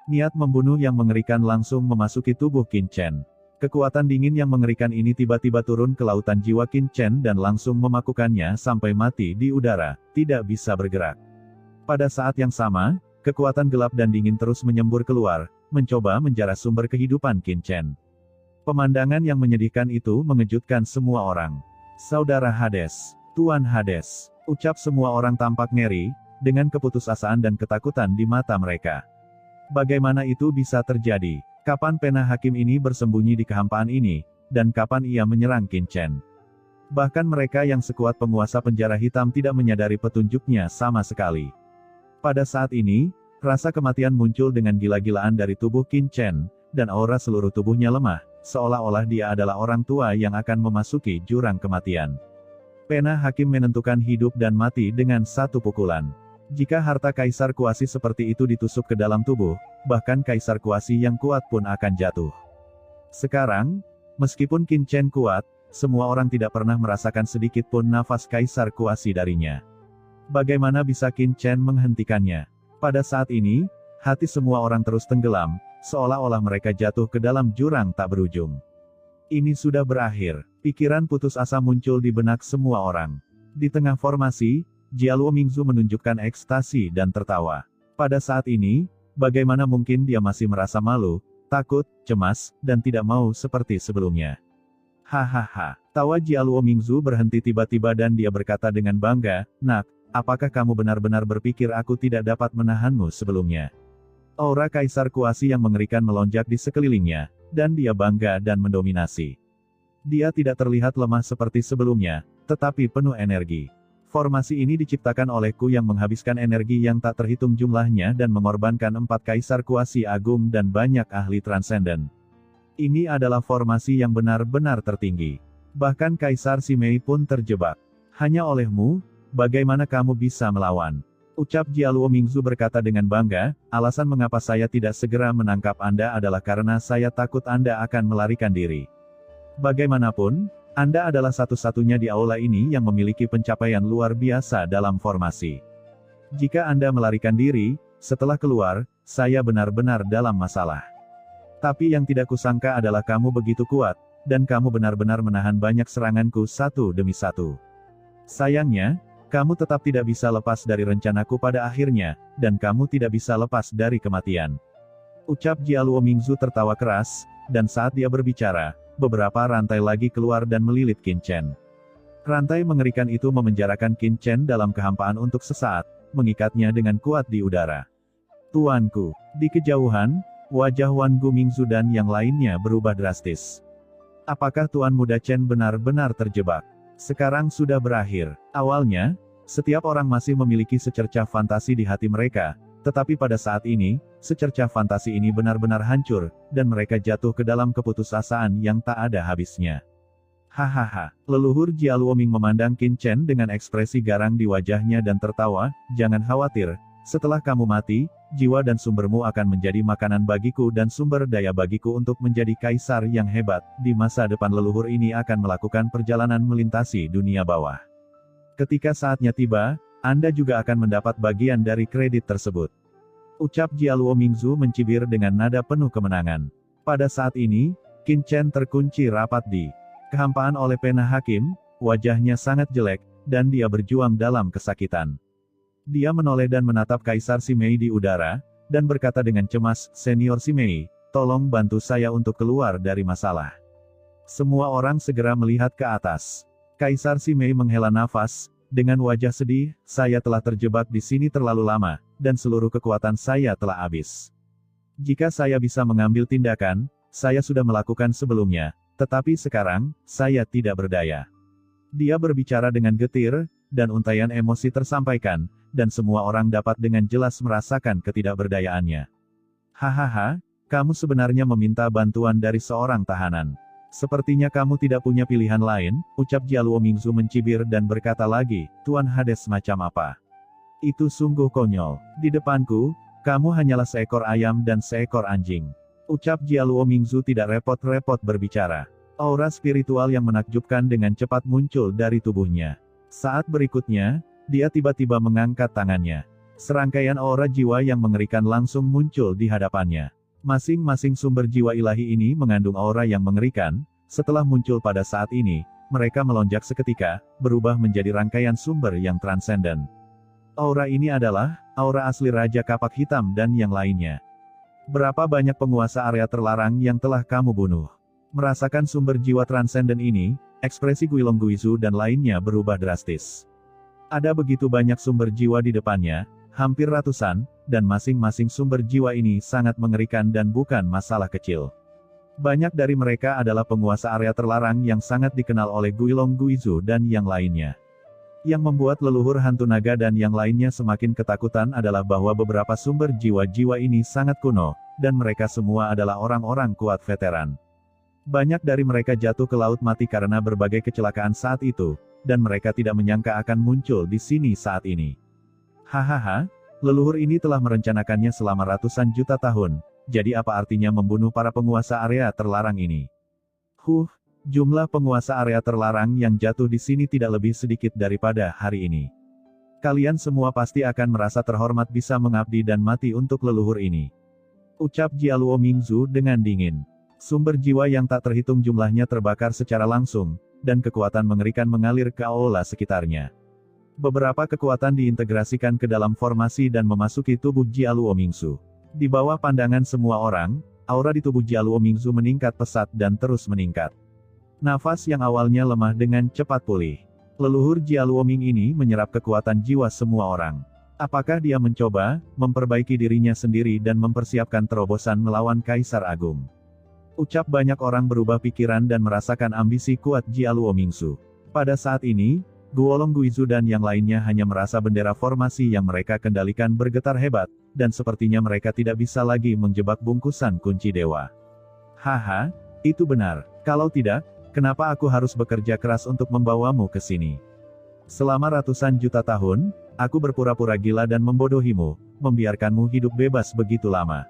Niat membunuh yang mengerikan langsung memasuki tubuh Qin Chen. Kekuatan dingin yang mengerikan ini tiba-tiba turun ke lautan jiwa Qin Chen dan langsung memakukannya sampai mati di udara, tidak bisa bergerak. Pada saat yang sama, kekuatan gelap dan dingin terus menyembur keluar, mencoba menjara sumber kehidupan Qin Chen. Pemandangan yang menyedihkan itu mengejutkan semua orang. Saudara Hades, Tuan Hades, ucap semua orang tampak ngeri, dengan keputusasaan dan ketakutan di mata mereka. Bagaimana itu bisa terjadi? Kapan pena hakim ini bersembunyi di kehampaan ini, dan kapan ia menyerang Qin Chen? Bahkan mereka yang sekuat penguasa penjara hitam tidak menyadari petunjuknya sama sekali. Pada saat ini, rasa kematian muncul dengan gila-gilaan dari tubuh Qin Chen, dan aura seluruh tubuhnya lemah, seolah-olah dia adalah orang tua yang akan memasuki jurang kematian. Pena hakim menentukan hidup dan mati dengan satu pukulan. Jika harta Kaisar Kuasi seperti itu ditusuk ke dalam tubuh, bahkan Kaisar Kuasi yang kuat pun akan jatuh. Sekarang, meskipun Qin Chen kuat, semua orang tidak pernah merasakan sedikit pun nafas Kaisar Kuasi darinya. Bagaimana bisa Qin Chen menghentikannya? Pada saat ini, hati semua orang terus tenggelam, seolah-olah mereka jatuh ke dalam jurang tak berujung. Ini sudah berakhir. Pikiran putus asa muncul di benak semua orang. Di tengah formasi, Jialuo Mingzu menunjukkan ekstasi dan tertawa. Pada saat ini, bagaimana mungkin dia masih merasa malu, takut, cemas, dan tidak mau seperti sebelumnya. Hahaha. Tawa Jialuo Mingzu berhenti tiba-tiba dan dia berkata dengan bangga, "Nak, apakah kamu benar-benar berpikir aku tidak dapat menahanmu sebelumnya?" Aura Kaisar Kuasi yang mengerikan melonjak di sekelilingnya, dan dia bangga dan mendominasi. Dia tidak terlihat lemah seperti sebelumnya, tetapi penuh energi. Formasi ini diciptakan olehku yang menghabiskan energi yang tak terhitung jumlahnya dan mengorbankan 4 Kaisar Kuasi Agung dan banyak ahli transenden. Ini adalah formasi yang benar-benar tertinggi. Bahkan Kaisar Simei pun terjebak. Hanya olehmu, bagaimana kamu bisa melawan? Ucap Jialuo Mingzu berkata dengan bangga, alasan mengapa saya tidak segera menangkap Anda adalah karena saya takut Anda akan melarikan diri. Bagaimanapun, Anda adalah satu-satunya di aula ini yang memiliki pencapaian luar biasa dalam formasi. Jika Anda melarikan diri, setelah keluar, saya benar-benar dalam masalah. Tapi yang tidak kusangka adalah kamu begitu kuat, dan kamu benar-benar menahan banyak seranganku satu demi satu. Sayangnya, kamu tetap tidak bisa lepas dari rencanaku pada akhirnya, dan kamu tidak bisa lepas dari kematian. Ucap Jialuo Mingzu tertawa keras, dan saat dia berbicara, beberapa rantai lagi keluar dan melilit Qin Chen. Rantai mengerikan itu memenjarakan Qin Chen dalam kehampaan untuk sesaat, mengikatnya dengan kuat di udara. Tuanku, di kejauhan, wajah Wan Gu Mingzu dan yang lainnya berubah drastis. Apakah Tuan Muda Chen benar-benar terjebak? Sekarang sudah berakhir. Awalnya, setiap orang masih memiliki secercah fantasi di hati mereka, tetapi pada saat ini, secercah fantasi ini benar-benar hancur, dan mereka jatuh ke dalam keputusasaan yang tak ada habisnya. Hahaha, leluhur Jialuo Ming memandang Qin Chen dengan ekspresi garang di wajahnya dan tertawa, jangan khawatir, setelah kamu mati, jiwa dan sumbermu akan menjadi makanan bagiku dan sumber daya bagiku untuk menjadi kaisar yang hebat. Di masa depan leluhur ini akan melakukan perjalanan melintasi dunia bawah. Ketika saatnya tiba, Anda juga akan mendapat bagian dari kredit tersebut. Ucap Jialuo Mingzu mencibir dengan nada penuh kemenangan. Pada saat ini, Qin Chen terkunci rapat di kehampaan oleh pena hakim, wajahnya sangat jelek, dan dia berjuang dalam kesakitan. Dia menoleh dan menatap Kaisar Simei di udara, dan berkata dengan cemas, Senior Simei, tolong bantu saya untuk keluar dari masalah. Semua orang segera melihat ke atas. Kaisar Simei menghela nafas, dengan wajah sedih, saya telah terjebak di sini terlalu lama, dan seluruh kekuatan saya telah habis. Jika saya bisa mengambil tindakan, saya sudah melakukan sebelumnya, tetapi sekarang, saya tidak berdaya. Dia berbicara dengan getir, dan untaian emosi tersampaikan, dan semua orang dapat dengan jelas merasakan ketidakberdayaannya. Hahaha, kamu sebenarnya meminta bantuan dari seorang tahanan. Sepertinya kamu tidak punya pilihan lain, ucap Jialuo Mingzu mencibir dan berkata lagi, Tuan Hades macam apa? Itu sungguh konyol. Di depanku, kamu hanyalah seekor ayam dan seekor anjing. Ucap Jialuo Mingzu tidak repot-repot berbicara. Aura spiritual yang menakjubkan dengan cepat muncul dari tubuhnya. Saat berikutnya, dia tiba-tiba mengangkat tangannya. Serangkaian aura jiwa yang mengerikan langsung muncul di hadapannya. Masing-masing sumber jiwa ilahi ini mengandung aura yang mengerikan. Setelah muncul pada saat ini, mereka melonjak seketika, berubah menjadi rangkaian sumber yang transenden. Aura ini adalah aura asli Raja Kapak Hitam dan yang lainnya. Berapa banyak penguasa area terlarang yang telah kamu bunuh? Merasakan sumber jiwa transenden ini, ekspresi Guilong Guizu dan lainnya berubah drastis. Ada begitu banyak sumber jiwa di depannya, hampir ratusan, dan masing-masing sumber jiwa ini sangat mengerikan dan bukan masalah kecil. Banyak dari mereka adalah penguasa area terlarang yang sangat dikenal oleh Guilong Guizu dan yang lainnya. Yang membuat leluhur hantu naga dan yang lainnya semakin ketakutan adalah bahwa beberapa sumber jiwa-jiwa ini sangat kuno, dan mereka semua adalah orang-orang kuat veteran. Banyak dari mereka jatuh ke laut mati karena berbagai kecelakaan saat itu, dan mereka tidak menyangka akan muncul di sini saat ini. Hahaha, leluhur ini telah merencanakannya selama ratusan juta tahun, jadi apa artinya membunuh para penguasa area terlarang ini? Jumlah penguasa area terlarang yang jatuh di sini tidak lebih sedikit daripada hari ini. Kalian semua pasti akan merasa terhormat bisa mengabdi dan mati untuk leluhur ini. Ucap Jialuo Mingzu dengan dingin. Sumber jiwa yang tak terhitung jumlahnya terbakar secara langsung, dan kekuatan mengerikan mengalir ke aula sekitarnya. Beberapa kekuatan diintegrasikan ke dalam formasi dan memasuki tubuh Jialuo Mingzu. Di bawah pandangan semua orang, aura di tubuh Jialuo Mingzu meningkat pesat dan terus meningkat. Nafas yang awalnya lemah dengan cepat pulih. Leluhur Jialuo Ming ini menyerap kekuatan jiwa semua orang. Apakah dia mencoba memperbaiki dirinya sendiri dan mempersiapkan terobosan melawan Kaisar Agung? Ucap banyak orang berubah pikiran dan merasakan ambisi kuat Jialuo Mingzu. Pada saat ini, Guolong Guizu dan yang lainnya hanya merasa bendera formasi yang mereka kendalikan bergetar hebat, dan sepertinya mereka tidak bisa lagi menjebak bungkusan kunci dewa. Haha, itu benar. Kalau tidak, kenapa aku harus bekerja keras untuk membawamu ke sini? Selama ratusan juta tahun, aku berpura-pura gila dan membodohimu, membiarkanmu hidup bebas begitu lama.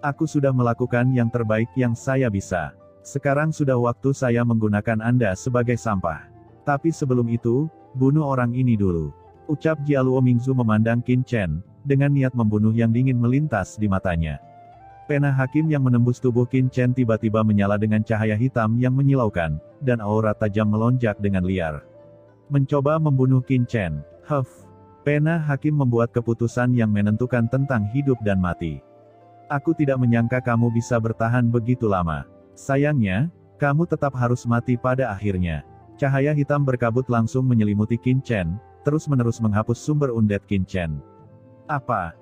Aku sudah melakukan yang terbaik yang saya bisa. Sekarang sudah waktu saya menggunakan Anda sebagai sampah. Tapi sebelum itu, bunuh orang ini dulu. Ucap Jialuo Mingzu memandang Qin Chen, dengan niat membunuh yang dingin melintas di matanya. Pena hakim yang menembus tubuh Qin Chen tiba-tiba menyala dengan cahaya hitam yang menyilaukan, dan aura tajam melonjak dengan liar. Mencoba membunuh Qin Chen. Pena hakim membuat keputusan yang menentukan tentang hidup dan mati. Aku tidak menyangka kamu bisa bertahan begitu lama. Sayangnya, kamu tetap harus mati pada akhirnya. Cahaya hitam berkabut langsung menyelimuti Qin Chen, terus-menerus menghapus sumber undead Qin Chen.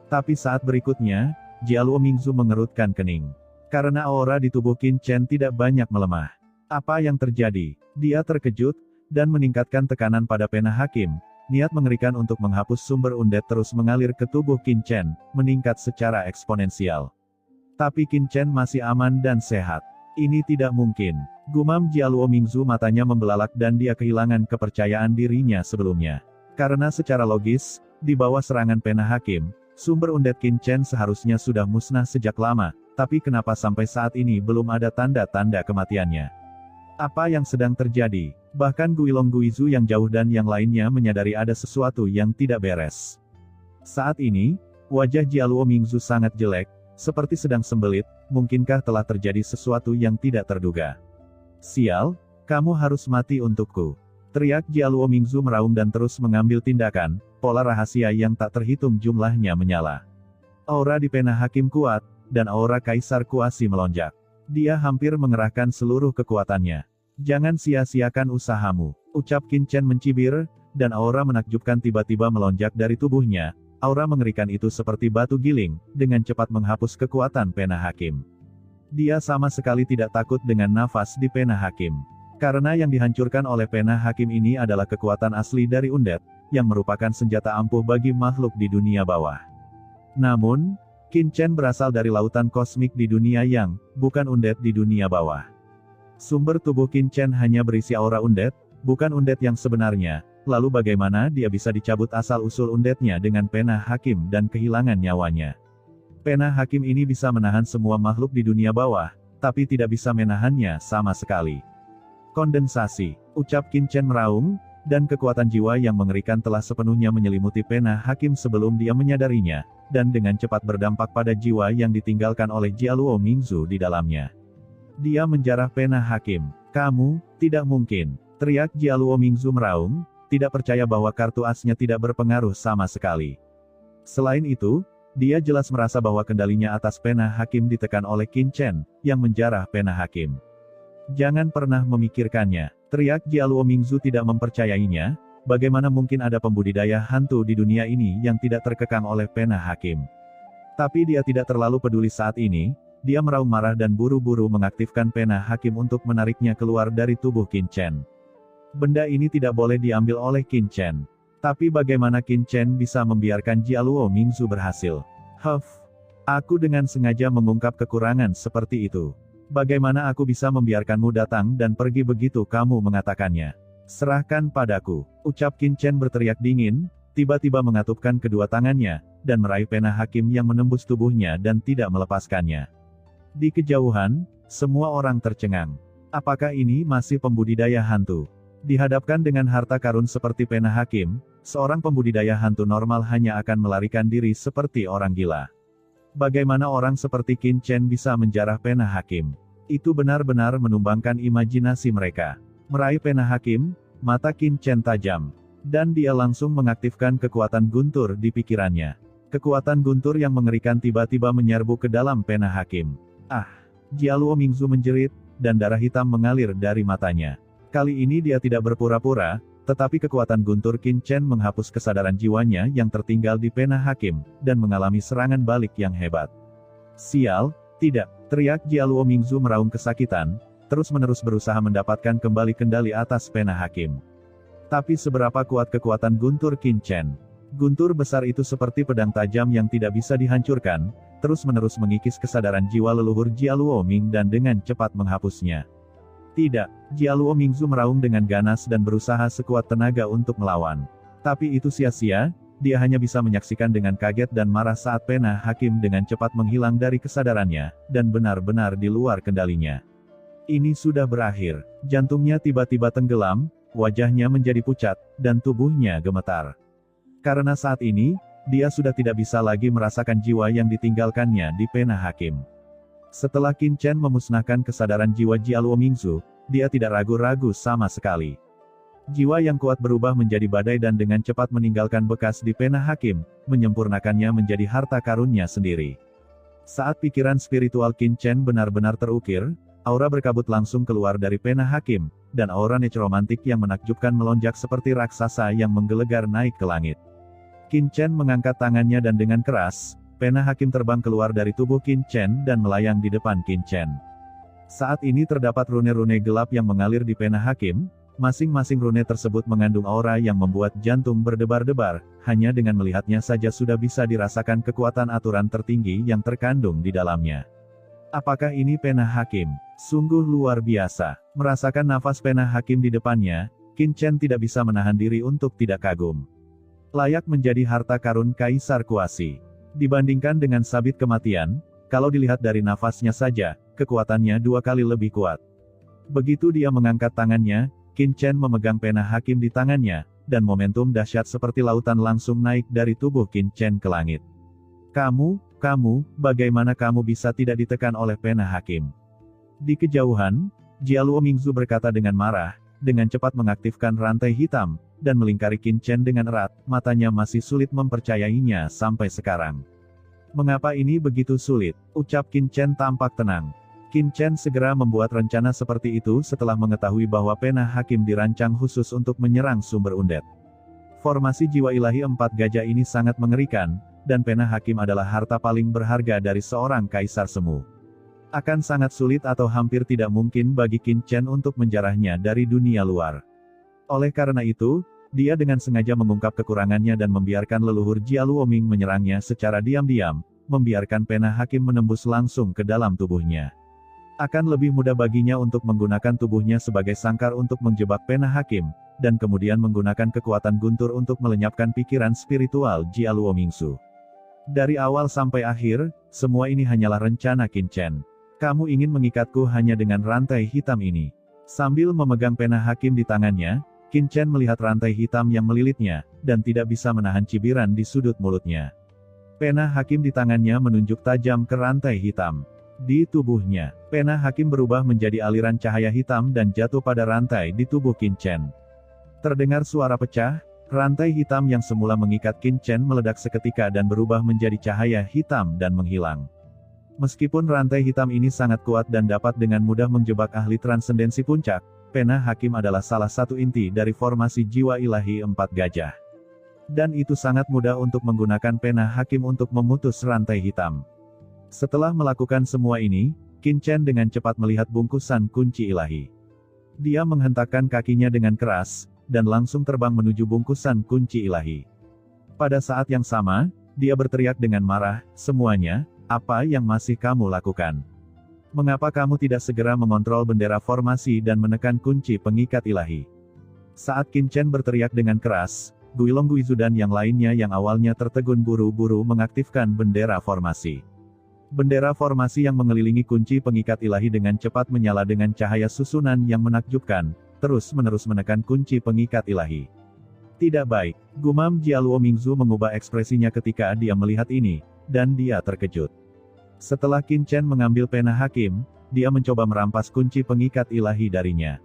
Tapi saat berikutnya, Jialuo Mingzu mengerutkan kening. Karena aura di tubuh Qin Chen tidak banyak melemah. Apa yang terjadi? Dia terkejut, dan meningkatkan tekanan pada pena hakim. Niat mengerikan untuk menghapus sumber undead terus mengalir ke tubuh Qin Chen, meningkat secara eksponensial. Tapi Qin Chen masih aman dan sehat. Ini tidak mungkin. Gumam Jialuo Mingzu, matanya membelalak dan dia kehilangan kepercayaan dirinya sebelumnya. Karena secara logis, di bawah serangan pena hakim, sumber undead Qin Chen seharusnya sudah musnah sejak lama, tapi kenapa sampai saat ini belum ada tanda-tanda kematiannya? Apa yang sedang terjadi? Bahkan Guilong Guizu yang jauh dan yang lainnya menyadari ada sesuatu yang tidak beres. Saat ini, wajah Jialuo Mingzu sangat jelek, seperti sedang sembelit, mungkinkah telah terjadi sesuatu yang tidak terduga? Sial, kamu harus mati untukku. Teriak Jialuo Mingzu meraung dan terus mengambil tindakan, pola rahasia yang tak terhitung jumlahnya menyala. Aura di pena hakim kuat, dan aura Kaisar Kuasi melonjak. Dia hampir mengerahkan seluruh kekuatannya. Jangan sia-siakan usahamu, ucap Qin Chen mencibir, dan aura menakjubkan tiba-tiba melonjak dari tubuhnya. Aura mengerikan itu seperti batu giling, dengan cepat menghapus kekuatan pena hakim. Dia sama sekali tidak takut dengan nafas di pena hakim. Karena yang dihancurkan oleh pena hakim ini adalah kekuatan asli dari undead, yang merupakan senjata ampuh bagi makhluk di dunia bawah. Namun, Qin Chen berasal dari lautan kosmik di dunia yang, bukan undead di dunia bawah. Sumber tubuh Qin Chen hanya berisi aura undead, bukan undead yang sebenarnya, lalu bagaimana dia bisa dicabut asal-usul undeadnya dengan pena hakim dan kehilangan nyawanya? Pena hakim ini bisa menahan semua makhluk di dunia bawah, tapi tidak bisa menahannya sama sekali. Kondensasi, ucap Qin Chen meraung, Dan kekuatan jiwa yang mengerikan telah sepenuhnya menyelimuti pena hakim sebelum dia menyadarinya, dan dengan cepat berdampak pada jiwa yang ditinggalkan oleh Jialuo Mingzu di dalamnya. Dia menjarah pena hakim. Kamu, tidak mungkin, teriak Jialuo Mingzu meraung, tidak percaya bahwa kartu asnya tidak berpengaruh sama sekali. Selain itu, dia jelas merasa bahwa kendalinya atas pena hakim ditekan oleh Qin Chen, yang menjarah pena hakim. Jangan pernah memikirkannya, teriak Jialuo Mingzu tidak mempercayainya, bagaimana mungkin ada pembudidaya hantu di dunia ini yang tidak terkekang oleh pena hakim. Tapi dia tidak terlalu peduli saat ini, dia meraung marah dan buru-buru mengaktifkan pena hakim untuk menariknya keluar dari tubuh Qin Chen. Benda ini tidak boleh diambil oleh Qin Chen. Tapi bagaimana Qin Chen bisa membiarkan Jialuo Mingzu berhasil? Aku dengan sengaja mengungkap kekurangan seperti itu. Bagaimana aku bisa membiarkanmu datang dan pergi begitu kamu mengatakannya? Serahkan padaku, ucap Qin Chen berteriak dingin, tiba-tiba mengatupkan kedua tangannya, dan meraih pena hakim yang menembus tubuhnya dan tidak melepaskannya. Di kejauhan, semua orang tercengang. Apakah ini masih pembudidaya hantu? Dihadapkan dengan harta karun seperti pena hakim, seorang pembudidaya hantu normal hanya akan melarikan diri seperti orang gila. Bagaimana orang seperti Qin Chen bisa menjarah pena hakim? Itu benar-benar menumbangkan imajinasi mereka. Meraih pena hakim, mata Qin Chen tajam. Dan dia langsung mengaktifkan kekuatan guntur di pikirannya. Kekuatan guntur yang mengerikan tiba-tiba menyerbu ke dalam pena hakim. Jialuo Mingzu menjerit, dan darah hitam mengalir dari matanya. Kali ini dia tidak berpura-pura, tetapi kekuatan guntur Qin Chen menghapus kesadaran jiwanya yang tertinggal di pena hakim, dan mengalami serangan balik yang hebat. Sial, tidak, teriak Jialuo Mingzu meraung kesakitan, terus-menerus berusaha mendapatkan kembali kendali atas pena hakim. Tapi seberapa kuat kekuatan guntur Qin Chen? Guntur besar itu seperti pedang tajam yang tidak bisa dihancurkan, terus-menerus mengikis kesadaran jiwa leluhur Jialuo Ming dan dengan cepat menghapusnya. Tidak, Jialuo Mingzu meraung dengan ganas dan berusaha sekuat tenaga untuk melawan. Tapi itu sia-sia, dia hanya bisa menyaksikan dengan kaget dan marah saat pena hakim dengan cepat menghilang dari kesadarannya, dan benar-benar di luar kendalinya. Ini sudah berakhir, jantungnya tiba-tiba tenggelam, wajahnya menjadi pucat, dan tubuhnya gemetar. Karena saat ini, dia sudah tidak bisa lagi merasakan jiwa yang ditinggalkannya di pena hakim. Setelah Qin Chen memusnahkan kesadaran jiwa Jialuo Mingzu, dia tidak ragu-ragu sama sekali. Jiwa yang kuat berubah menjadi badai dan dengan cepat meninggalkan bekas di pena hakim, menyempurnakannya menjadi harta karunnya sendiri. Saat pikiran spiritual Qin Chen benar-benar terukir, aura berkabut langsung keluar dari pena hakim, dan aura necromantik yang menakjubkan melonjak seperti raksasa yang menggelegar naik ke langit. Qin Chen mengangkat tangannya dan dengan keras, pena hakim terbang keluar dari tubuh Qin Chen dan melayang di depan Qin Chen. Saat ini terdapat rune-rune gelap yang mengalir di pena hakim, masing-masing rune tersebut mengandung aura yang membuat jantung berdebar-debar, hanya dengan melihatnya saja sudah bisa dirasakan kekuatan aturan tertinggi yang terkandung di dalamnya. Apakah ini pena hakim? Sungguh luar biasa. Merasakan nafas pena hakim di depannya, Qin Chen tidak bisa menahan diri untuk tidak kagum. Layak menjadi harta karun Kaisar Kuasi. Dibandingkan dengan sabit kematian, kalau dilihat dari nafasnya saja, kekuatannya 2 kali lebih kuat. Begitu dia mengangkat tangannya, Qin Chen memegang pena hakim di tangannya, dan momentum dahsyat seperti lautan langsung naik dari tubuh Qin Chen ke langit. Kamu, bagaimana kamu bisa tidak ditekan oleh pena hakim? Di kejauhan, Jialuo Mingzu berkata dengan marah, dengan cepat mengaktifkan rantai hitam, dan melingkari Qin Chen dengan erat, matanya masih sulit mempercayainya sampai sekarang. Mengapa ini begitu sulit? Ucap Qin Chen tampak tenang. Qin Chen segera membuat rencana seperti itu setelah mengetahui bahwa pena hakim dirancang khusus untuk menyerang sumber undead. Formasi jiwa ilahi 4 gajah ini sangat mengerikan, dan pena hakim adalah harta paling berharga dari seorang kaisar semu. Akan sangat sulit atau hampir tidak mungkin bagi Qin Chen untuk menjarahnya dari dunia luar. Oleh karena itu, dia dengan sengaja mengungkap kekurangannya dan membiarkan leluhur Jialuo Ming menyerangnya secara diam-diam, membiarkan pena hakim menembus langsung ke dalam tubuhnya. Akan lebih mudah baginya untuk menggunakan tubuhnya sebagai sangkar untuk menjebak pena hakim, dan kemudian menggunakan kekuatan guntur untuk melenyapkan pikiran spiritual Jialuo Mingzu. Dari awal sampai akhir, semua ini hanyalah rencana Qin Chen. Kamu ingin mengikatku hanya dengan rantai hitam ini. Sambil memegang pena hakim di tangannya, Qin Chen melihat rantai hitam yang melilitnya, dan tidak bisa menahan cibiran di sudut mulutnya. Pena hakim di tangannya menunjuk tajam ke rantai hitam. Di tubuhnya, pena hakim berubah menjadi aliran cahaya hitam dan jatuh pada rantai di tubuh Qin Chen. Terdengar suara pecah, rantai hitam yang semula mengikat Qin Chen meledak seketika dan berubah menjadi cahaya hitam dan menghilang. Meskipun rantai hitam ini sangat kuat dan dapat dengan mudah menjebak ahli transendensi puncak, pena hakim adalah salah satu inti dari formasi jiwa ilahi 4 gajah. Dan itu sangat mudah untuk menggunakan pena hakim untuk memutus rantai hitam. Setelah melakukan semua ini, Qin Chen dengan cepat melihat bungkusan kunci ilahi. Dia menghentakkan kakinya dengan keras, dan langsung terbang menuju bungkusan kunci ilahi. Pada saat yang sama, dia berteriak dengan marah, "Semuanya, apa yang masih kamu lakukan? Mengapa kamu tidak segera mengontrol bendera formasi dan menekan kunci pengikat ilahi?" Saat Qin Chen berteriak dengan keras, Guilong Guizu dan yang lainnya yang awalnya tertegun buru-buru mengaktifkan bendera formasi. Bendera formasi yang mengelilingi kunci pengikat ilahi dengan cepat menyala dengan cahaya susunan yang menakjubkan, terus-menerus menekan kunci pengikat ilahi. Tidak baik, gumam Jialuo Mingzu mengubah ekspresinya ketika dia melihat ini, dan dia terkejut. Setelah Qin Chen mengambil pena hakim, dia mencoba merampas kunci pengikat ilahi darinya.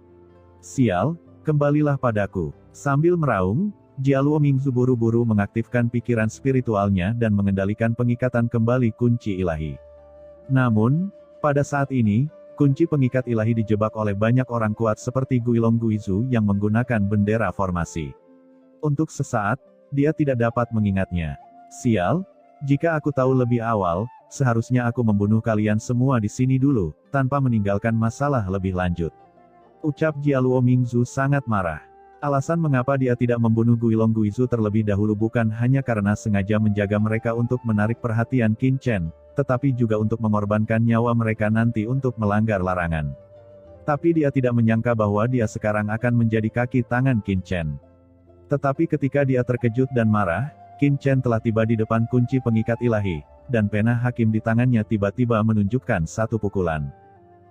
"Sial, kembalilah padaku." Sambil meraung, Jialuo Mingzu buru-buru mengaktifkan pikiran spiritualnya dan mengendalikan pengikatan kembali kunci ilahi. Namun, pada saat ini, kunci pengikat ilahi dijebak oleh banyak orang kuat seperti Guilong Guizu yang menggunakan bendera formasi. Untuk sesaat, dia tidak dapat mengingatnya. "Sial, jika aku tahu lebih awal, seharusnya aku membunuh kalian semua di sini dulu, tanpa meninggalkan masalah lebih lanjut." Ucap Jialuo Mingzu sangat marah. Alasan mengapa dia tidak membunuh Guilong Guizu terlebih dahulu bukan hanya karena sengaja menjaga mereka untuk menarik perhatian Qin Chen, tetapi juga untuk mengorbankan nyawa mereka nanti untuk melanggar larangan. Tapi dia tidak menyangka bahwa dia sekarang akan menjadi kaki tangan Qin Chen. Tetapi ketika dia terkejut dan marah, Qin Chen telah tiba di depan kunci pengikat ilahi, dan pena hakim di tangannya tiba-tiba menunjukkan satu pukulan.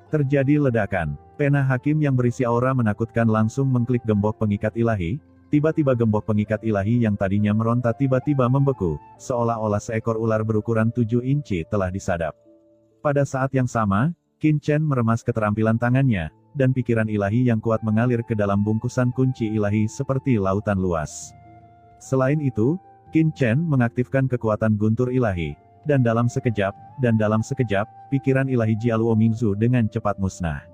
Terjadi ledakan. Pena hakim yang berisi aura menakutkan langsung mengklik gembok pengikat ilahi. Tiba-tiba gembok pengikat ilahi yang tadinya meronta tiba-tiba membeku, seolah-olah seekor ular berukuran 7 inci telah disadap. Pada saat yang sama, Qin Chen meremas keterampilan tangannya, dan pikiran ilahi yang kuat mengalir ke dalam bungkusan kunci ilahi seperti lautan luas. Selain itu, Qin Chen mengaktifkan kekuatan guntur ilahi, dan dalam sekejap, pikiran ilahi Jialuo Mingzu dengan cepat musnah.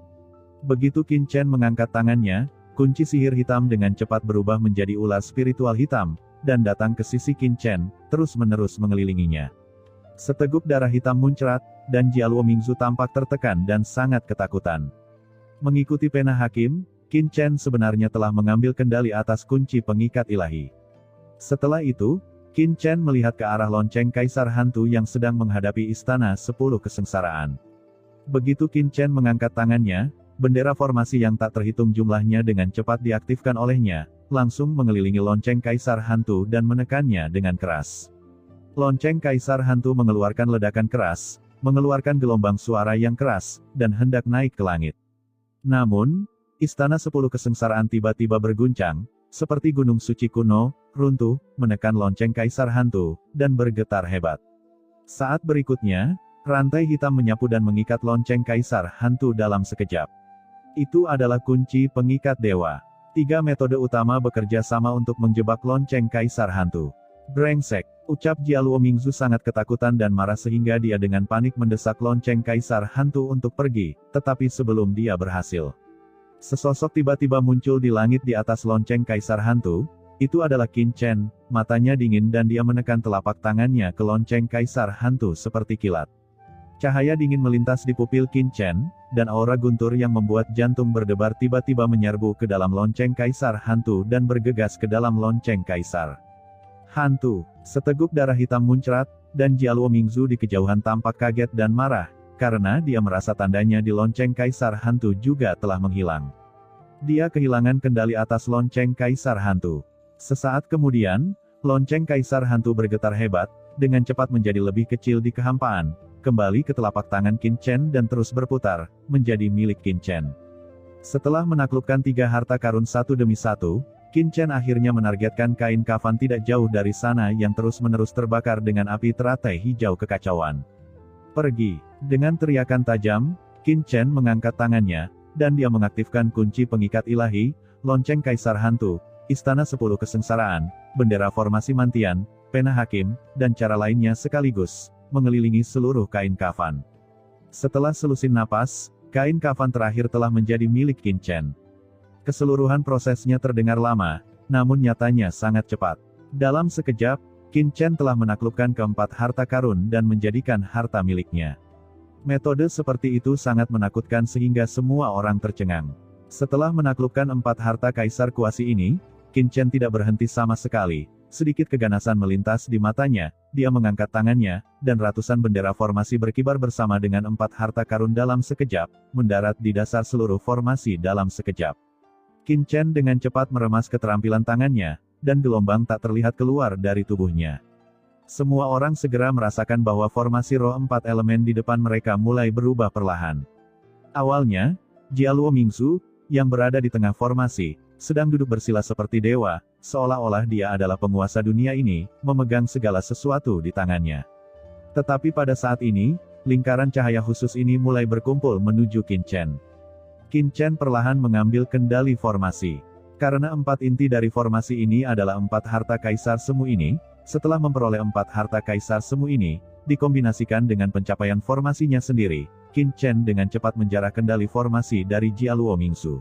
Begitu Qin Chen mengangkat tangannya, kunci sihir hitam dengan cepat berubah menjadi ular spiritual hitam, dan datang ke sisi Qin Chen, terus-menerus mengelilinginya. Seteguk darah hitam muncrat, dan Jialuo Mingzu tampak tertekan dan sangat ketakutan. Mengikuti pena hakim, Qin Chen sebenarnya telah mengambil kendali atas kunci pengikat ilahi. Setelah itu, Qin Chen melihat ke arah lonceng Kaisar Hantu yang sedang menghadapi Istana 10 Kesengsaraan. Begitu Qin Chen mengangkat tangannya, bendera formasi yang tak terhitung jumlahnya dengan cepat diaktifkan olehnya, langsung mengelilingi lonceng Kaisar Hantu dan menekannya dengan keras. Lonceng Kaisar Hantu mengeluarkan ledakan keras, mengeluarkan gelombang suara yang keras, dan hendak naik ke langit. Namun, Istana 10 Kesengsaraan tiba-tiba berguncang, seperti gunung suci kuno, runtuh, menekan lonceng Kaisar Hantu, dan bergetar hebat. Saat berikutnya, rantai hitam menyapu dan mengikat lonceng Kaisar Hantu dalam sekejap. Itu adalah kunci pengikat dewa. 3 metode utama bekerja sama untuk menjebak lonceng Kaisar Hantu. "Brengsek," ucap Jialuo Mingzu sangat ketakutan dan marah sehingga dia dengan panik mendesak lonceng Kaisar Hantu untuk pergi, tetapi sebelum dia berhasil, sesosok tiba-tiba muncul di langit di atas lonceng Kaisar Hantu. Itu adalah Qin Chen, matanya dingin dan dia menekan telapak tangannya ke lonceng Kaisar Hantu seperti kilat. Cahaya dingin melintas di pupil Qin Chen, dan aura guntur yang membuat jantung berdebar tiba-tiba menyerbu ke dalam lonceng Kaisar Hantu dan bergegas ke dalam lonceng Kaisar Hantu. Seteguk darah hitam muncrat, dan Jialuo Mingzu di kejauhan tampak kaget dan marah, karena dia merasa tandanya di lonceng Kaisar Hantu juga telah menghilang. Dia kehilangan kendali atas lonceng Kaisar Hantu. Sesaat kemudian, lonceng Kaisar Hantu bergetar hebat, dengan cepat menjadi lebih kecil di kehampaan, kembali ke telapak tangan Qin Chen dan terus berputar, menjadi milik Qin Chen. Setelah menaklukkan 3 harta karun satu demi satu, Qin Chen akhirnya menargetkan kain kafan tidak jauh dari sana yang terus-menerus terbakar dengan api teratai hijau kekacauan. Pergi. Dengan teriakan tajam, Qin Chen mengangkat tangannya, dan dia mengaktifkan kunci pengikat ilahi, lonceng kaisar hantu, istana 10 kesengsaraan, bendera formasi mantian, pena hakim, dan cara lainnya sekaligus, mengelilingi seluruh kain kafan. Setelah selusin napas, kain kafan terakhir telah menjadi milik Qin Chen. Keseluruhan prosesnya terdengar lama, namun nyatanya sangat cepat. Dalam sekejap, Qin Chen telah menaklukkan keempat harta karun dan menjadikan harta miliknya. Metode seperti itu sangat menakutkan sehingga semua orang tercengang. Setelah menaklukkan 4 harta kaisar kuasi ini, Qin Chen tidak berhenti sama sekali. Sedikit keganasan melintas di matanya, dia mengangkat tangannya, dan ratusan bendera formasi berkibar bersama dengan 4 harta karun dalam sekejap, mendarat di dasar seluruh formasi dalam sekejap. Qin Chen dengan cepat meremas keterampilan tangannya, dan gelombang tak terlihat keluar dari tubuhnya. Semua orang segera merasakan bahwa formasi roh 4 elemen di depan mereka mulai berubah perlahan. Awalnya, Jialuo Mingzu, yang berada di tengah formasi, sedang duduk bersila seperti dewa, seolah-olah dia adalah penguasa dunia ini, memegang segala sesuatu di tangannya. Tetapi pada saat ini, lingkaran cahaya khusus ini mulai berkumpul menuju Qin Chen. Qin Chen perlahan mengambil kendali formasi. Karena 4 inti dari formasi ini adalah 4 harta kaisar semu ini, setelah memperoleh 4 harta kaisar semu ini, dikombinasikan dengan pencapaian formasinya sendiri, Qin Chen dengan cepat menjarah kendali formasi dari Jialuo Mingzu.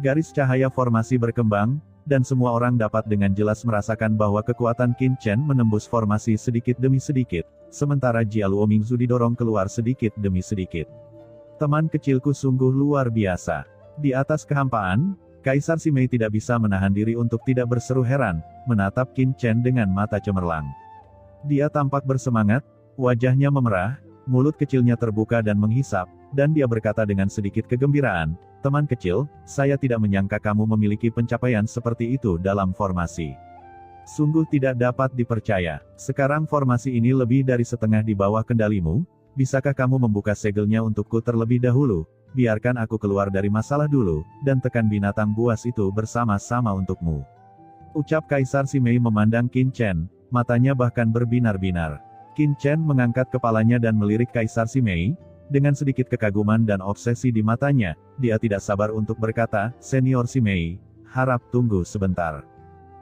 Garis cahaya formasi berkembang, dan semua orang dapat dengan jelas merasakan bahwa kekuatan Qin Chen menembus formasi sedikit demi sedikit, sementara Jialuo Mingzu didorong keluar sedikit demi sedikit. Teman kecilku sungguh luar biasa. Di atas kehampaan, Kaisar Simei tidak bisa menahan diri untuk tidak berseru heran, menatap Qin Chen dengan mata cemerlang. Dia tampak bersemangat, wajahnya memerah, mulut kecilnya terbuka dan menghisap, dan dia berkata dengan sedikit kegembiraan, "Teman kecil, saya tidak menyangka kamu memiliki pencapaian seperti itu dalam formasi. Sungguh tidak dapat dipercaya. Sekarang formasi ini lebih dari setengah di bawah kendalimu, bisakah kamu membuka segelnya untukku terlebih dahulu? Biarkan aku keluar dari masalah dulu, dan tekan binatang buas itu bersama-sama untukmu." Ucap Kaisar Simei memandang Qin Chen, matanya bahkan berbinar-binar. Qin Chen mengangkat kepalanya dan melirik Kaisar Simei, dengan sedikit kekaguman dan obsesi di matanya, dia tidak sabar untuk berkata, "Senior Simei, harap tunggu sebentar.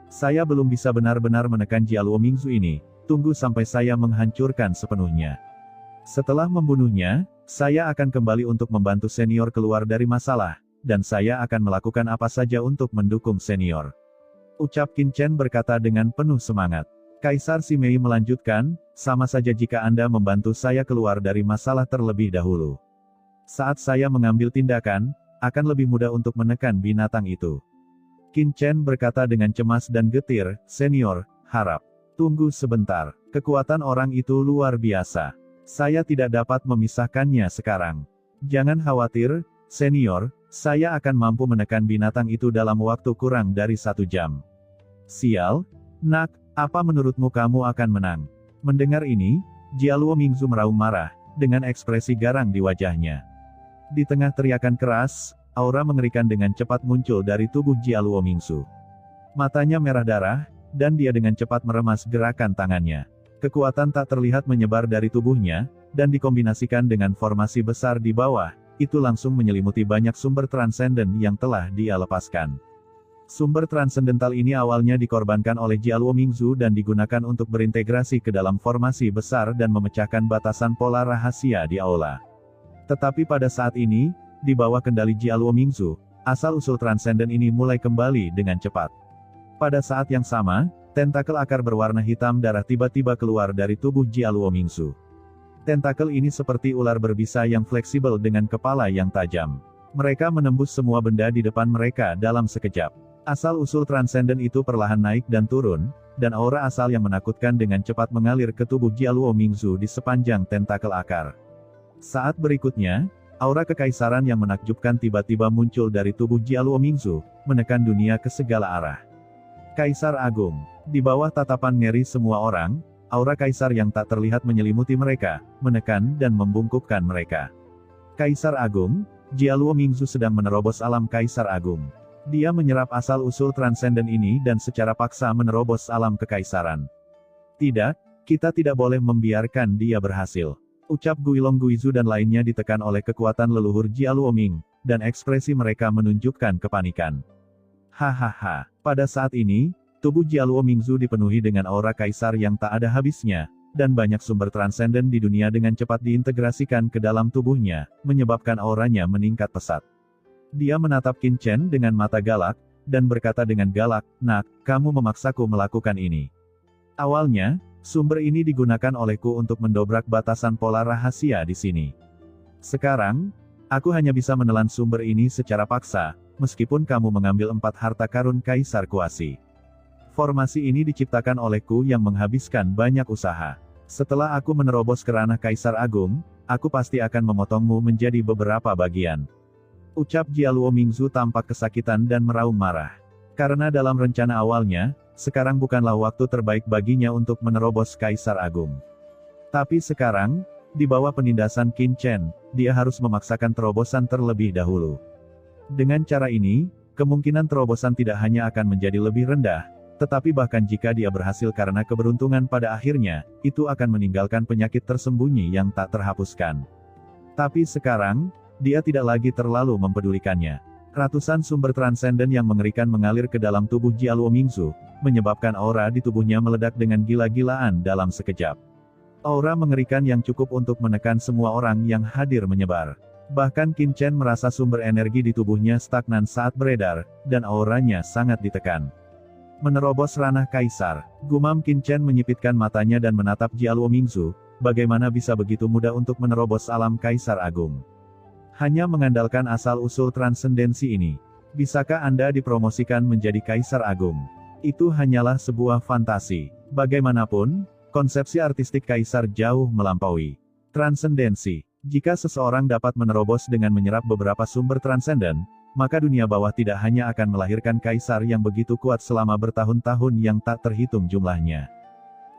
Saya belum bisa benar-benar menekan Jialuo Mingzu ini, tunggu sampai saya menghancurkan sepenuhnya. Setelah membunuhnya, saya akan kembali untuk membantu senior keluar dari masalah, dan saya akan melakukan apa saja untuk mendukung senior." Ucap Qin Chen berkata dengan penuh semangat. Kaisar Simei melanjutkan, "Sama saja jika Anda membantu saya keluar dari masalah terlebih dahulu. Saat saya mengambil tindakan, akan lebih mudah untuk menekan binatang itu." Qin Chen berkata dengan cemas dan getir, "Senior, harap tunggu sebentar. Kekuatan orang itu luar biasa. Saya tidak dapat memisahkannya sekarang. Jangan khawatir, senior, saya akan mampu menekan binatang itu dalam waktu kurang dari 1 jam. Sial, nak, apa menurutmu kamu akan menang?" Mendengar ini, Jialuo Mingzu meraung marah, dengan ekspresi garang di wajahnya. Di tengah teriakan keras, aura mengerikan dengan cepat muncul dari tubuh Jialuo Mingzu. Matanya merah darah, dan dia dengan cepat meremas gerakan tangannya. Kekuatan tak terlihat menyebar dari tubuhnya, dan dikombinasikan dengan formasi besar di bawah, itu langsung menyelimuti banyak sumber transenden yang telah dia lepaskan. Sumber transendental ini awalnya dikorbankan oleh Jialuo Mingzu dan digunakan untuk berintegrasi ke dalam formasi besar dan memecahkan batasan pola rahasia di aula. Tetapi pada saat ini, di bawah kendali Jialuo Mingzu, asal-usul transenden ini mulai kembali dengan cepat. Pada saat yang sama, tentakel akar berwarna hitam darah tiba-tiba keluar dari tubuh Jialuo Mingzu. Tentakel ini seperti ular berbisa yang fleksibel dengan kepala yang tajam. Mereka menembus semua benda di depan mereka dalam sekejap. Asal-usul transenden itu perlahan naik dan turun, dan aura asal yang menakutkan dengan cepat mengalir ke tubuh Jialuo Mingzu di sepanjang tentakel akar. Saat berikutnya, aura kekaisaran yang menakjubkan tiba-tiba muncul dari tubuh Jialuo Mingzu, menekan dunia ke segala arah. Kaisar Agung. Di bawah tatapan ngeri semua orang, aura kaisar yang tak terlihat menyelimuti mereka, menekan dan membungkukkan mereka. Kaisar Agung, Jialuo Mingzu sedang menerobos alam Kaisar Agung. Dia menyerap asal-usul transenden ini dan secara paksa menerobos alam kekaisaran. Tidak, kita tidak boleh membiarkan dia berhasil. Ucap Guilong Guizu dan lainnya ditekan oleh kekuatan leluhur Jialuo Ming, dan ekspresi mereka menunjukkan kepanikan. Hahaha, pada saat ini, tubuh Jialuo Mingzu dipenuhi dengan aura kaisar yang tak ada habisnya, dan banyak sumber transenden di dunia dengan cepat diintegrasikan ke dalam tubuhnya, menyebabkan auranya meningkat pesat. Dia menatap Qin Chen dengan mata galak, dan berkata dengan galak, "Nak, kamu memaksaku melakukan ini." Awalnya, sumber ini digunakan olehku untuk mendobrak batasan pola rahasia di sini. Sekarang, aku hanya bisa menelan sumber ini secara paksa, meskipun kamu mengambil 4 harta karun Kaisar Kuasi. Formasi ini diciptakan olehku yang menghabiskan banyak usaha. Setelah aku menerobos ke ranah Kaisar Agung, aku pasti akan memotongmu menjadi beberapa bagian. Ucap Jialuo Mingzu tampak kesakitan dan meraung marah. Karena dalam rencana awalnya, sekarang bukanlah waktu terbaik baginya untuk menerobos Kaisar Agung. Tapi sekarang, di bawah penindasan Qin Chen, dia harus memaksakan terobosan terlebih dahulu. Dengan cara ini, kemungkinan terobosan tidak hanya akan menjadi lebih rendah, tetapi bahkan jika dia berhasil karena keberuntungan pada akhirnya, itu akan meninggalkan penyakit tersembunyi yang tak terhapuskan. Tapi sekarang, dia tidak lagi terlalu mempedulikannya. Ratusan sumber transenden yang mengerikan mengalir ke dalam tubuh Jialuo Mingzu, menyebabkan aura di tubuhnya meledak dengan gila-gilaan dalam sekejap. Aura mengerikan yang cukup untuk menekan semua orang yang hadir menyebar. Bahkan Qin Chen merasa sumber energi di tubuhnya stagnan saat beredar, dan auranya sangat ditekan. Menerobos ranah Kaisar, gumam Qin Chen menyipitkan matanya dan menatap Jialuo Mingzu, bagaimana bisa begitu mudah untuk menerobos alam Kaisar Agung. Hanya mengandalkan asal-usul transendensi ini. Bisakah Anda dipromosikan menjadi Kaisar Agung? Itu hanyalah sebuah fantasi. Bagaimanapun, konsepsi artistik Kaisar jauh melampaui transendensi. Jika seseorang dapat menerobos dengan menyerap beberapa sumber transenden, maka dunia bawah tidak hanya akan melahirkan Kaisar yang begitu kuat selama bertahun-tahun yang tak terhitung jumlahnya.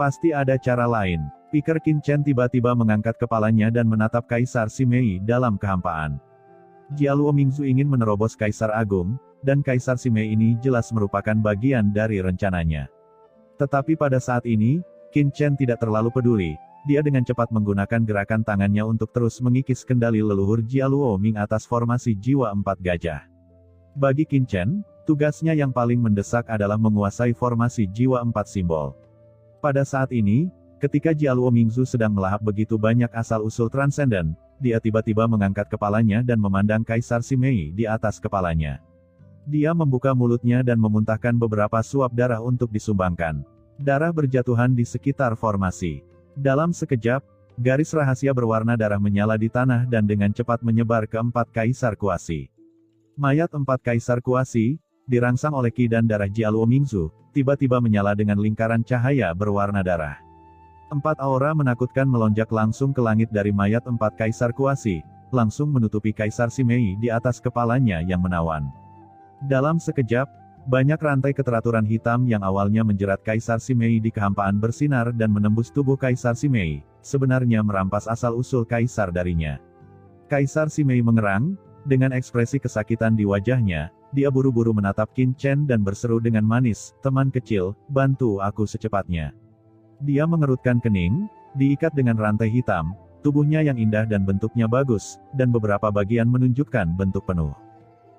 Pasti ada cara lain. Pikir Qin Chen tiba-tiba mengangkat kepalanya dan menatap Kaisar Simei dalam kehampaan. Jialuo Mingzu ingin menerobos Kaisar Agung, dan Kaisar Simei ini jelas merupakan bagian dari rencananya. Tetapi pada saat ini, Qin Chen tidak terlalu peduli. Dia dengan cepat menggunakan gerakan tangannya untuk terus mengikis kendali leluhur Jialuo Ming atas formasi jiwa 4 gajah. Bagi Qin Chen, tugasnya yang paling mendesak adalah menguasai formasi jiwa 4 simbol. Pada saat ini, ketika Jialuo Mingzu sedang melahap begitu banyak asal-usul transenden, dia tiba-tiba mengangkat kepalanya dan memandang Kaisar Simei di atas kepalanya. Dia membuka mulutnya dan memuntahkan beberapa suap darah untuk disumbangkan. Darah berjatuhan di sekitar formasi. Dalam sekejap, garis rahasia berwarna darah menyala di tanah dan dengan cepat menyebar ke 4 Kaisar Kuasi. Mayat 4 Kaisar Kuasi, dirangsang oleh Qi dan darah Jialuo Mingzu, tiba-tiba menyala dengan lingkaran cahaya berwarna darah. 4 aura menakutkan melonjak langsung ke langit dari mayat 4 Kaisar Kuasi, langsung menutupi Kaisar Simei di atas kepalanya yang menawan. Dalam sekejap, banyak rantai keteraturan hitam yang awalnya menjerat Kaisar Simei di kehampaan bersinar dan menembus tubuh Kaisar Simei, sebenarnya merampas asal-usul Kaisar darinya. Kaisar Simei mengerang, dengan ekspresi kesakitan di wajahnya, dia buru-buru menatap Qin Chen dan berseru dengan manis, "Teman kecil, bantu aku secepatnya." Dia mengerutkan kening, diikat dengan rantai hitam, tubuhnya yang indah dan bentuknya bagus, dan beberapa bagian menunjukkan bentuk penuh.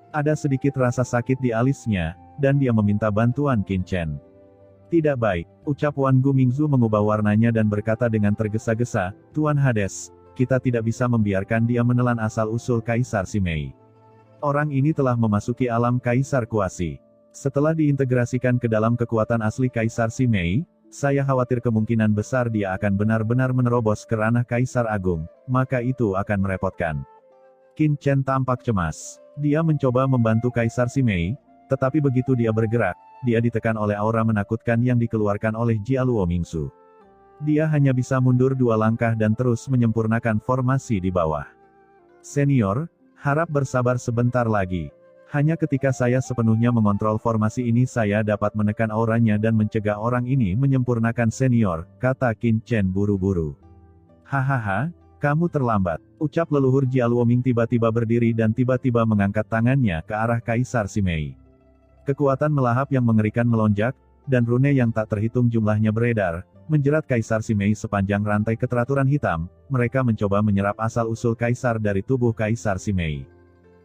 Ada sedikit rasa sakit di alisnya, dan dia meminta bantuan Qin Chen. "Tidak baik," ucap Wan Gu Mingzu mengubah warnanya dan berkata dengan tergesa-gesa, "Tuan Hades, kita tidak bisa membiarkan dia menelan asal-usul Kaisar Simei. Orang ini telah memasuki alam Kaisar Kuasi. Setelah diintegrasikan ke dalam kekuatan asli Kaisar Simei, saya khawatir kemungkinan besar dia akan benar-benar menerobos ke ranah Kaisar Agung, maka itu akan merepotkan." Qin Chen tampak cemas. Dia mencoba membantu Kaisar Simei, tetapi begitu dia bergerak, dia ditekan oleh aura menakutkan yang dikeluarkan oleh Jialuo Mingzu. Dia hanya bisa mundur 2 langkah dan terus menyempurnakan formasi di bawah. "Senior, harap bersabar sebentar lagi. Hanya ketika saya sepenuhnya mengontrol formasi ini saya dapat menekan auranya dan mencegah orang ini menyempurnakan senior," kata Qin Chen buru-buru. "Hahaha, Kamu terlambat. Ucap leluhur Jia Luoming tiba-tiba berdiri dan tiba-tiba mengangkat tangannya ke arah Kaisar Simei. Kekuatan melahap yang mengerikan melonjak, dan rune yang tak terhitung jumlahnya beredar, menjerat Kaisar Simei sepanjang rantai keteraturan hitam. Mereka mencoba menyerap asal-usul Kaisar dari tubuh Kaisar Simei.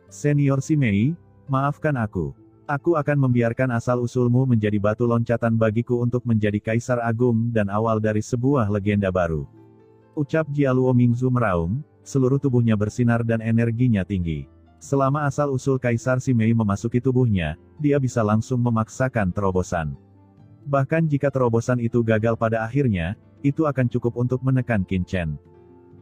Senior Simei, maafkan aku. Aku akan membiarkan asal-usulmu menjadi batu loncatan bagiku untuk menjadi Kaisar Agung dan awal dari sebuah legenda baru. Ucap Jia Luomingzu meraung, seluruh tubuhnya bersinar dan energinya tinggi. Selama asal-usul Kaisar Simei memasuki tubuhnya, dia bisa langsung memaksakan terobosan. Bahkan jika terobosan itu gagal pada akhirnya, itu akan cukup untuk menekan Qin Chen.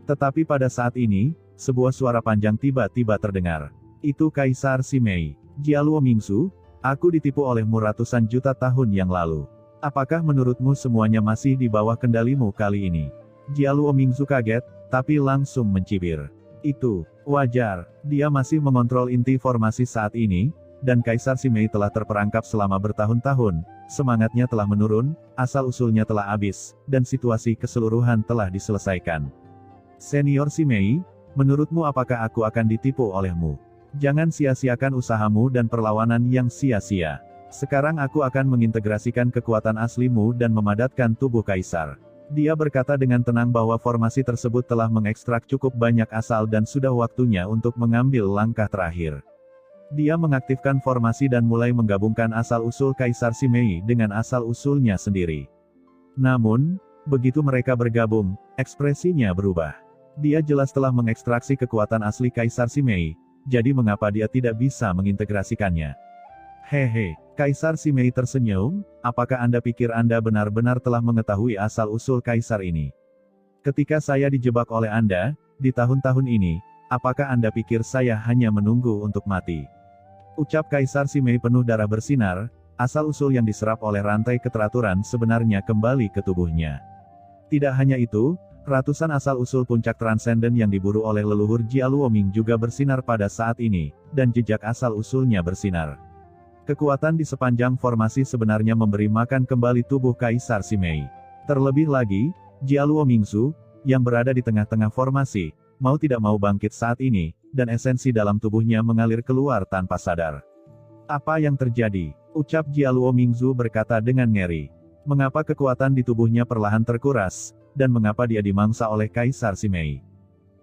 Tetapi pada saat ini, sebuah suara panjang tiba-tiba terdengar. Itu Kaisar Simei. Jia Luomingzu, aku ditipu olehmu ratusan juta tahun yang lalu. Apakah menurutmu semuanya masih di bawah kendalimu kali ini? Jia Luomingzu kaget, tapi langsung mencibir. Itu wajar, dia masih mengontrol inti formasi saat ini, dan Kaisar Simei telah terperangkap selama bertahun-tahun, semangatnya telah menurun, asal-usulnya telah habis, dan situasi keseluruhan telah diselesaikan. Senior Simei, menurutmu apakah aku akan ditipu olehmu? Jangan sia-siakan usahamu dan perlawanan yang sia-sia. Sekarang aku akan mengintegrasikan kekuatan aslimu dan memadatkan tubuh Kaisar. Dia berkata dengan tenang bahwa formasi tersebut telah mengekstrak cukup banyak asal dan sudah waktunya untuk mengambil langkah terakhir. Dia mengaktifkan formasi dan mulai menggabungkan asal-usul Kaisar Simei dengan asal-usulnya sendiri. Namun, begitu mereka bergabung, ekspresinya berubah. Dia jelas telah mengekstraksi kekuatan asli Kaisar Simei, jadi mengapa dia tidak bisa mengintegrasikannya? Hehe, Kaisar Simei tersenyum, apakah Anda pikir Anda benar-benar telah mengetahui asal-usul Kaisar ini? Ketika saya dijebak oleh Anda, di tahun-tahun ini, apakah Anda pikir saya hanya menunggu untuk mati? Ucap Kaisar Simei penuh darah bersinar, asal-usul yang diserap oleh rantai keteraturan sebenarnya kembali ke tubuhnya. Tidak hanya itu, ratusan asal-usul puncak transenden yang diburu oleh leluhur Jia Luoming juga bersinar pada saat ini, dan jejak asal-usulnya bersinar. Kekuatan di sepanjang formasi sebenarnya memberi makan kembali tubuh Kaisar Simei. Terlebih lagi, Jia Luomingzu, yang berada di tengah-tengah formasi, mau tidak mau bangkit saat ini, dan esensi dalam tubuhnya mengalir keluar tanpa sadar. Apa yang terjadi? Ucap Jia Luomingzu berkata dengan ngeri. Mengapa kekuatan di tubuhnya perlahan terkuras, dan mengapa dia dimangsa oleh Kaisar Simei?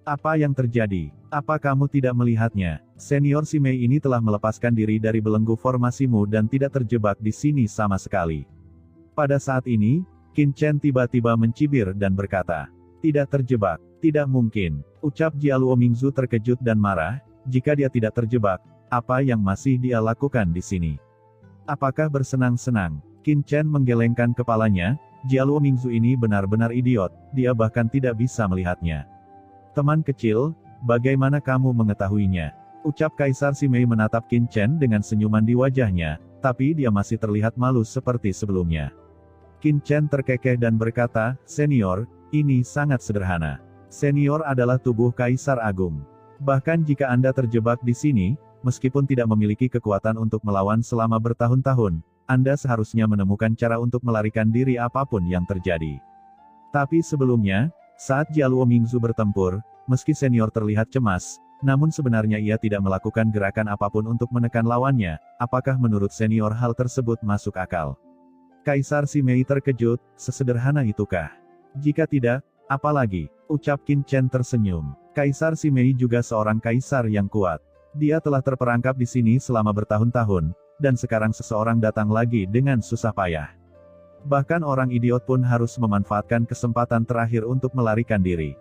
Apa yang terjadi? Apa kamu tidak melihatnya? Senior Simei ini telah melepaskan diri dari belenggu formasimu dan tidak terjebak di sini sama sekali. Pada saat ini, Qin Chen tiba-tiba mencibir dan berkata, tidak terjebak, tidak mungkin. Ucap Jia Luomingzu terkejut dan marah, jika dia tidak terjebak, apa yang masih dia lakukan di sini? Apakah bersenang-senang? Qin Chen menggelengkan kepalanya, Jia Luomingzu ini benar-benar idiot, dia bahkan tidak bisa melihatnya. Teman kecil, bagaimana kamu mengetahuinya? Ucap Kaisar Simei menatap Qin Chen dengan senyuman di wajahnya, tapi dia masih terlihat malu seperti sebelumnya. Qin Chen terkekeh dan berkata, Senior, ini sangat sederhana. Senior adalah tubuh Kaisar Agung. Bahkan jika Anda terjebak di sini, meskipun tidak memiliki kekuatan untuk melawan selama bertahun-tahun, Anda seharusnya menemukan cara untuk melarikan diri apapun yang terjadi. Tapi sebelumnya, saat Jia Luomingzu bertempur, meski senior terlihat cemas, namun sebenarnya ia tidak melakukan gerakan apapun untuk menekan lawannya. Apakah menurut senior hal tersebut masuk akal? Kaisar Simei terkejut, sesederhana itukah? Jika tidak, apalagi? Ucap Qin Chen tersenyum. Kaisar Simei juga seorang kaisar yang kuat. Dia telah terperangkap di sini selama bertahun-tahun, dan sekarang seseorang datang lagi dengan susah payah. Bahkan orang idiot pun harus memanfaatkan kesempatan terakhir untuk melarikan diri.